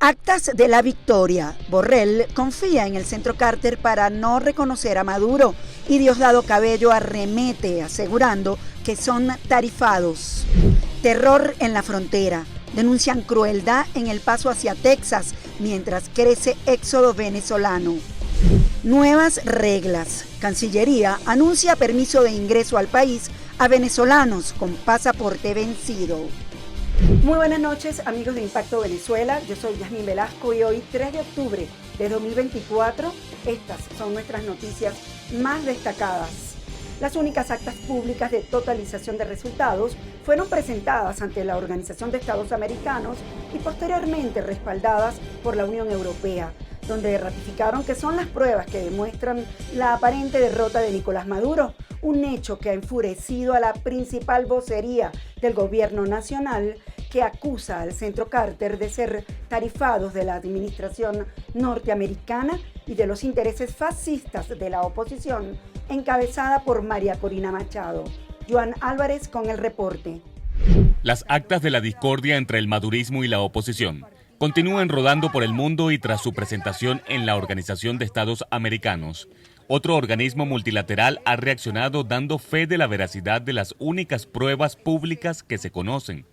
Actas de la victoria. Borrell confía en el Centro Carter para no reconocer a Maduro y Diosdado Cabello arremete asegurando que son tarifados. Terror en la frontera. Denuncian crueldad en el paso hacia Texas mientras crece éxodo venezolano. Nuevas reglas. Cancillería anuncia permiso de ingreso al país a venezolanos con pasaporte vencido. Muy buenas noches, amigos de Impacto Venezuela. Yo soy Yasmín Velasco y hoy, 3 de octubre de 2024, estas son nuestras noticias más destacadas. Las únicas actas públicas de totalización de resultados fueron presentadas ante la Organización de Estados Americanos y posteriormente respaldadas por la Unión Europea, donde ratificaron que son las pruebas que demuestran la aparente derrota de Nicolás Maduro, un hecho que ha enfurecido a la principal vocería del gobierno nacional, que acusa al Centro Carter de ser tarifados de la administración norteamericana y de los intereses fascistas de la oposición, encabezada por María Corina Machado. Joan Álvarez con el reporte. Las actas de la discordia entre el madurismo y la oposición continúan rodando por el mundo y tras su presentación en la Organización de Estados Americanos, otro organismo multilateral ha reaccionado dando fe de la veracidad de las únicas pruebas públicas que se conocen.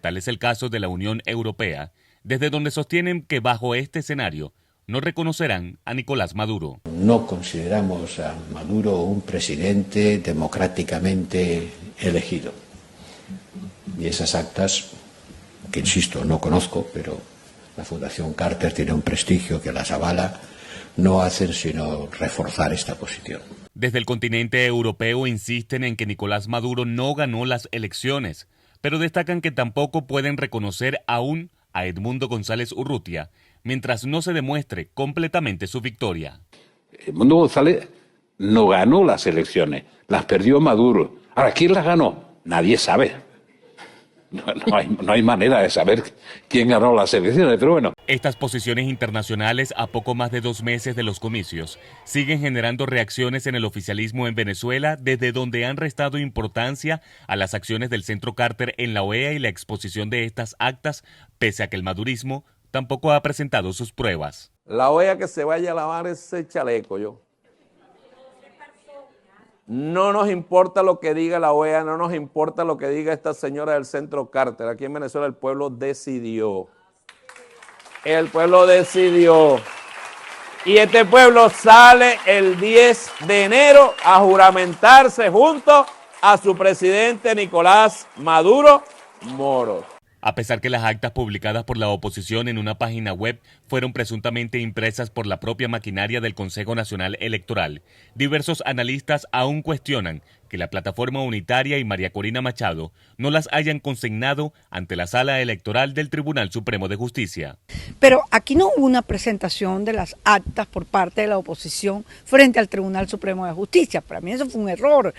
Tal es el caso de la Unión Europea, desde donde sostienen que bajo este escenario no reconocerán a Nicolás Maduro. No consideramos a Maduro un presidente democráticamente elegido. Y esas actas, que insisto, no conozco, pero la Fundación Carter tiene un prestigio que las avala, no hacen sino reforzar esta posición. Desde el continente europeo insisten en que Nicolás Maduro no ganó las elecciones, pero destacan que tampoco pueden reconocer aún a Edmundo González Urrutia, mientras no se demuestre completamente su victoria. Edmundo González no ganó las elecciones, las perdió Maduro. Ahora, ¿quién las ganó? Nadie sabe. No hay manera de saber quién ganó las elecciones, pero bueno. Estas posiciones internacionales, a poco más de 2 meses de los comicios, siguen generando reacciones en el oficialismo en Venezuela, desde donde han restado importancia a las acciones del Centro Carter en la OEA y la exposición de estas actas, pese a que el madurismo tampoco ha presentado sus pruebas. La OEA que se vaya a lavar ese chaleco, yo. No nos importa lo que diga la OEA, no nos importa lo que diga esta señora del Centro Carter. Aquí en Venezuela el pueblo decidió. El pueblo decidió. Y este pueblo sale el 10 de enero a juramentarse junto a su presidente Nicolás Maduro Moros. A pesar que las actas publicadas por la oposición en una página web fueron presuntamente impresas por la propia maquinaria del Consejo Nacional Electoral, diversos analistas aún cuestionan que la Plataforma Unitaria y María Corina Machado no las hayan consignado ante la Sala Electoral del Tribunal Supremo de Justicia. Pero aquí no hubo una presentación de las actas por parte de la oposición frente al Tribunal Supremo de Justicia. Para mí eso fue un error.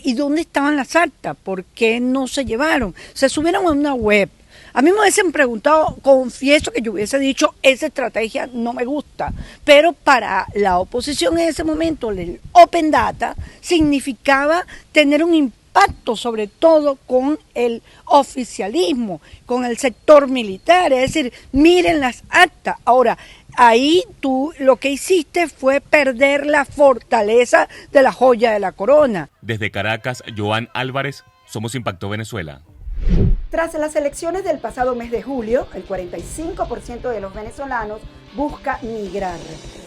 ¿Y dónde estaban las actas? ¿Por qué no se llevaron? Se subieron a una web. A mí me hubiesen preguntado, confieso que yo hubiese dicho, esa estrategia no me gusta, pero para la oposición en ese momento, el Open Data significaba tener un impacto sobre todo con el oficialismo, con el sector militar, es decir, miren las actas. Ahora, ahí tú lo que hiciste fue perder la fortaleza de la joya de la corona. Desde Caracas, Joan Álvarez, Somos Impacto Venezuela. Tras las elecciones del pasado mes de julio, el 45% de los venezolanos busca migrar,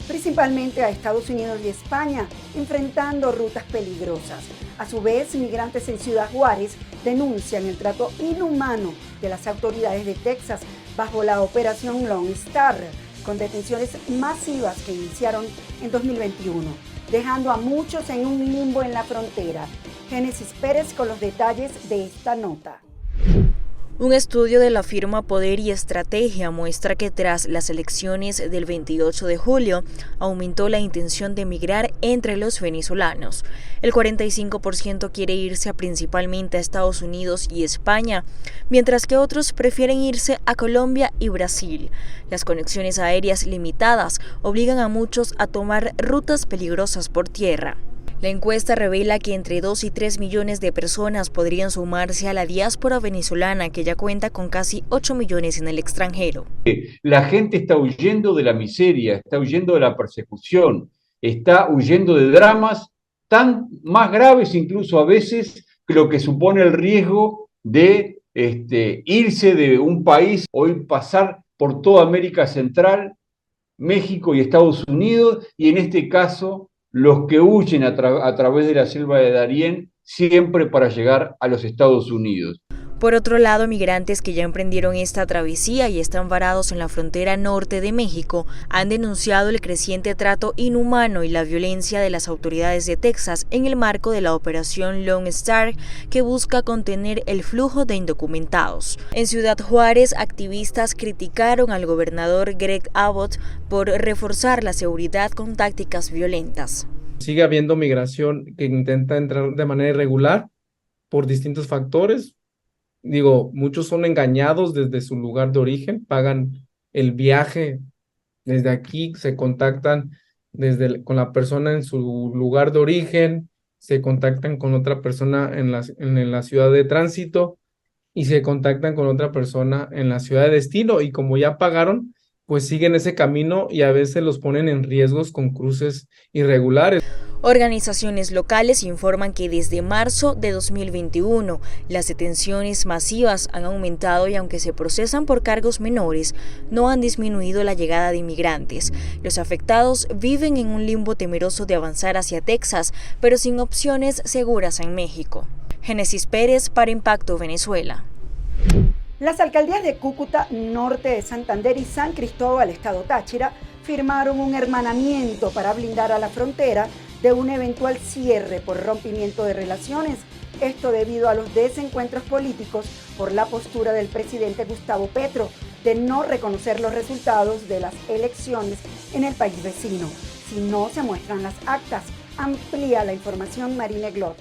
principalmente a Estados Unidos y España, enfrentando rutas peligrosas. A su vez, migrantes en Ciudad Juárez denuncian el trato inhumano de las autoridades de Texas bajo la operación Lone Star, con detenciones masivas que iniciaron en 2021, dejando a muchos en un limbo en la frontera. Génesis Pérez con los detalles de esta nota. Un estudio de la firma Poder y Estrategia muestra que tras las elecciones del 28 de julio aumentó la intención de migrar entre los venezolanos. El 45% quiere irse principalmente a Estados Unidos y España, mientras que otros prefieren irse a Colombia y Brasil. Las conexiones aéreas limitadas obligan a muchos a tomar rutas peligrosas por tierra. La encuesta revela que entre 2 y 3 millones de personas podrían sumarse a la diáspora venezolana, que ya cuenta con casi 8 millones en el extranjero. La gente está huyendo de la miseria, está huyendo de la persecución, está huyendo de dramas tan más graves incluso a veces que lo que supone el riesgo de irse de un país, hoy pasar por toda América Central, México y Estados Unidos, y en este caso los que huyen a través de la selva de Darién, siempre para llegar a los Estados Unidos. Por otro lado, migrantes que ya emprendieron esta travesía y están varados en la frontera norte de México han denunciado el creciente trato inhumano y la violencia de las autoridades de Texas en el marco de la operación Lone Star, que busca contener el flujo de indocumentados. En Ciudad Juárez, activistas criticaron al gobernador Greg Abbott por reforzar la seguridad con tácticas violentas. Sigue habiendo migración que intenta entrar de manera irregular por distintos factores. Muchos son engañados desde su lugar de origen, pagan el viaje desde aquí, se contactan con la persona en su lugar de origen, se contactan con otra persona en la ciudad de tránsito y se contactan con otra persona en la ciudad de destino, y como ya pagaron, pues siguen ese camino y a veces los ponen en riesgos con cruces irregulares. Organizaciones locales informan que desde marzo de 2021 las detenciones masivas han aumentado, y aunque se procesan por cargos menores, no han disminuido la llegada de inmigrantes. Los afectados viven en un limbo temeroso de avanzar hacia Texas, pero sin opciones seguras en México. Génesis Pérez para Impacto Venezuela. Las alcaldías de Cúcuta, Norte de Santander y San Cristóbal, Estado Táchira, firmaron un hermanamiento para blindar a la frontera de un eventual cierre por rompimiento de relaciones. Esto debido a los desencuentros políticos por la postura del presidente Gustavo Petro de no reconocer los resultados de las elecciones en el país vecino. Si no se muestran las actas, amplía la información Marine Glot.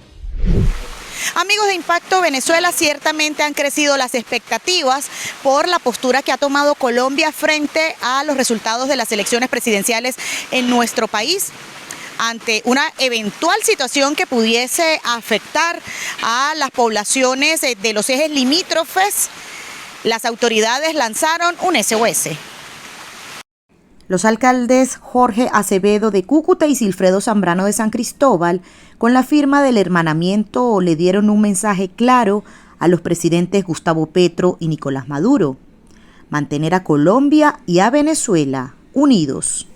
Amigos de Impacto Venezuela, ciertamente han crecido las expectativas por la postura que ha tomado Colombia frente a los resultados de las elecciones presidenciales en nuestro país. Ante una eventual situación que pudiese afectar a las poblaciones de los ejes limítrofes, las autoridades lanzaron un SOS. Los alcaldes Jorge Acevedo de Cúcuta y Silfredo Zambrano de San Cristóbal, con la firma del hermanamiento, le dieron un mensaje claro a los presidentes Gustavo Petro y Nicolás Maduro: mantener a Colombia y a Venezuela unidos.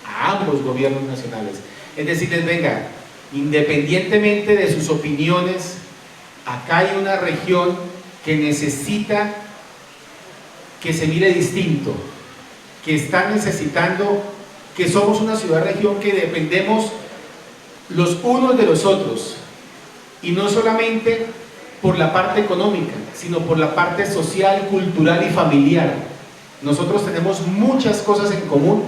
A ambos gobiernos nacionales, es decirles, venga, independientemente de sus opiniones, acá hay una región que necesita que se mire distinto, que está necesitando, que somos una ciudad-región que dependemos los unos de los otros, y no solamente por la parte económica, sino por la parte social, cultural y familiar. Nosotros tenemos muchas cosas en común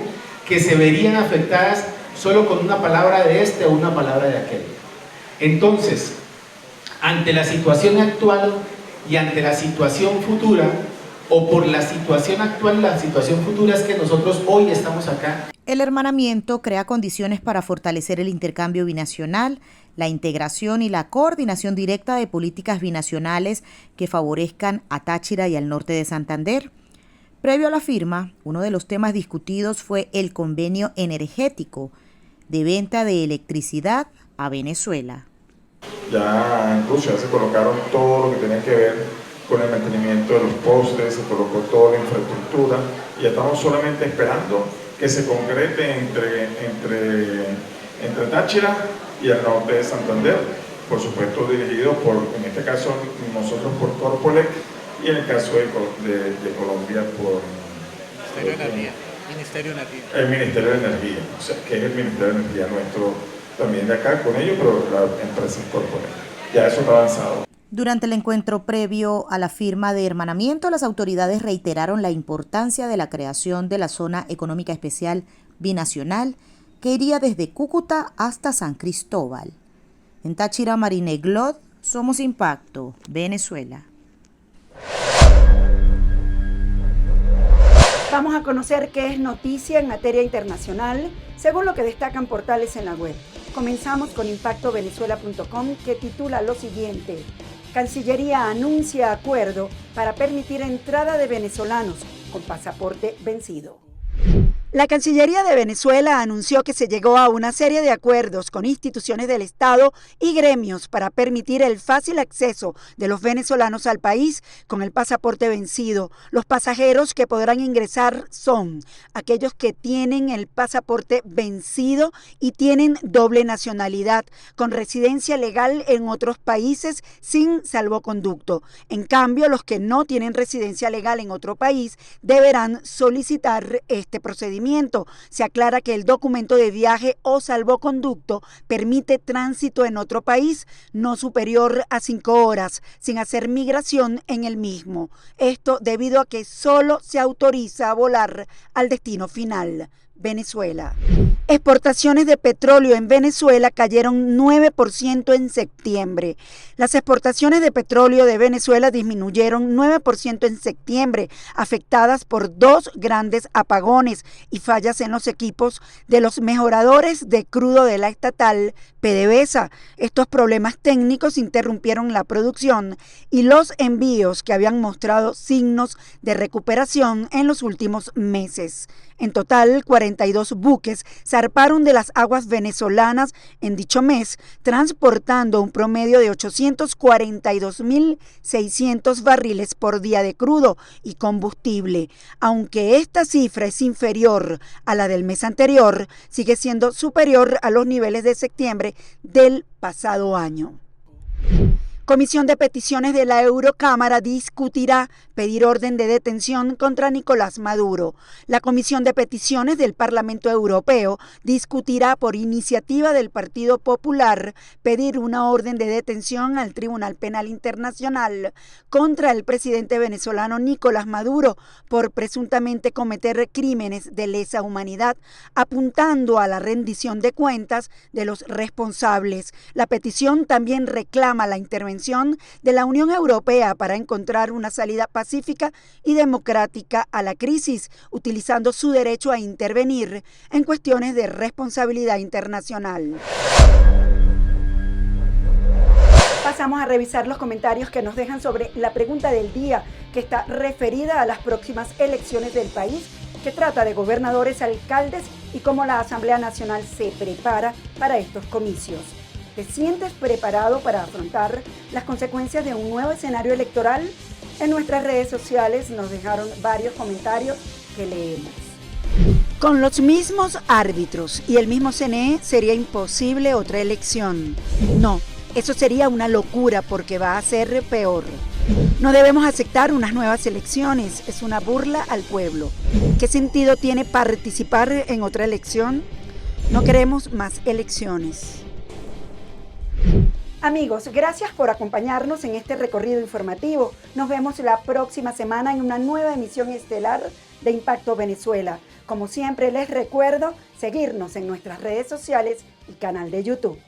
que se verían afectadas solo con una palabra de este o una palabra de aquel. Entonces, ante la situación actual y ante la situación futura, o por la situación actual, la situación futura es que nosotros hoy estamos acá. El hermanamiento crea condiciones para fortalecer el intercambio binacional, la integración y la coordinación directa de políticas binacionales que favorezcan a Táchira y al norte de Santander. Previo a la firma, uno de los temas discutidos fue el convenio energético de venta de electricidad a Venezuela. Ya incluso ya se colocaron todo lo que tenía que ver con el mantenimiento de los postes, se colocó toda la infraestructura y estamos solamente esperando que se concrete entre Táchira y el norte de Santander, por supuesto dirigido por, en este caso nosotros por Corpolec, y en el caso de Colombia por Ministerio de Energía. El Ministerio de Energía, o sea, que es el Ministerio de Energía nuestro también de acá con ellos, pero la empresa es Corpolec. Ya eso está avanzado. Durante el encuentro previo a la firma de hermanamiento, las autoridades reiteraron la importancia de la creación de la Zona Económica Especial Binacional, que iría desde Cúcuta hasta San Cristóbal. En Táchira, Marine Glot, Somos Impacto, Venezuela. Vamos a conocer qué es noticia en materia internacional, según lo que destacan portales en la web. Comenzamos con impactovenezuela.com, que titula lo siguiente: Cancillería anuncia acuerdo para permitir entrada de venezolanos con pasaporte vencido. La Cancillería de Venezuela anunció que se llegó a una serie de acuerdos con instituciones del Estado y gremios para permitir el fácil acceso de los venezolanos al país con el pasaporte vencido. Los pasajeros que podrán ingresar son aquellos que tienen el pasaporte vencido y tienen doble nacionalidad, con residencia legal en otros países sin salvoconducto. En cambio, los que no tienen residencia legal en otro país deberán solicitar este procedimiento. Se aclara que el documento de viaje o salvoconducto permite tránsito en otro país no superior a 5 horas, sin hacer migración en el mismo. Esto debido a que solo se autoriza a volar al destino final, Venezuela. Exportaciones de petróleo en Venezuela cayeron 9% en septiembre. Las exportaciones de petróleo de Venezuela disminuyeron 9% en septiembre, afectadas por 2 grandes apagones y fallas en los equipos de los mejoradores de crudo de la estatal PDVSA. Estos problemas técnicos interrumpieron la producción y los envíos que habían mostrado signos de recuperación en los últimos meses. En total, 42 buques zarparon de las aguas venezolanas en dicho mes, transportando un promedio de 842.600 barriles por día de crudo y combustible. Aunque esta cifra es inferior a la del mes anterior, sigue siendo superior a los niveles de septiembre del pasado año. Comisión de Peticiones de la Eurocámara discutirá pedir orden de detención contra Nicolás Maduro. La Comisión de Peticiones del Parlamento Europeo discutirá por iniciativa del Partido Popular pedir una orden de detención al Tribunal Penal Internacional contra el presidente venezolano Nicolás Maduro por presuntamente cometer crímenes de lesa humanidad, apuntando a la rendición de cuentas de los responsables. La petición también reclama la intervención de la Unión Europea para encontrar una salida pacífica y democrática a la crisis, utilizando su derecho a intervenir en cuestiones de responsabilidad internacional. Pasamos a revisar los comentarios que nos dejan sobre la pregunta del día, que está referida a las próximas elecciones del país, que trata de gobernadores, alcaldes y cómo la Asamblea Nacional se prepara para estos comicios. ¿Te sientes preparado para afrontar las consecuencias de un nuevo escenario electoral? En nuestras redes sociales nos dejaron varios comentarios que leemos. Con los mismos árbitros y el mismo CNE sería imposible otra elección. No, eso sería una locura porque va a ser peor. No debemos aceptar unas nuevas elecciones, es una burla al pueblo. ¿Qué sentido tiene participar en otra elección? No queremos más elecciones. Amigos, gracias por acompañarnos en este recorrido informativo. Nos vemos la próxima semana en una nueva emisión estelar de Impacto Venezuela. Como siempre les recuerdo seguirnos en nuestras redes sociales y canal de YouTube.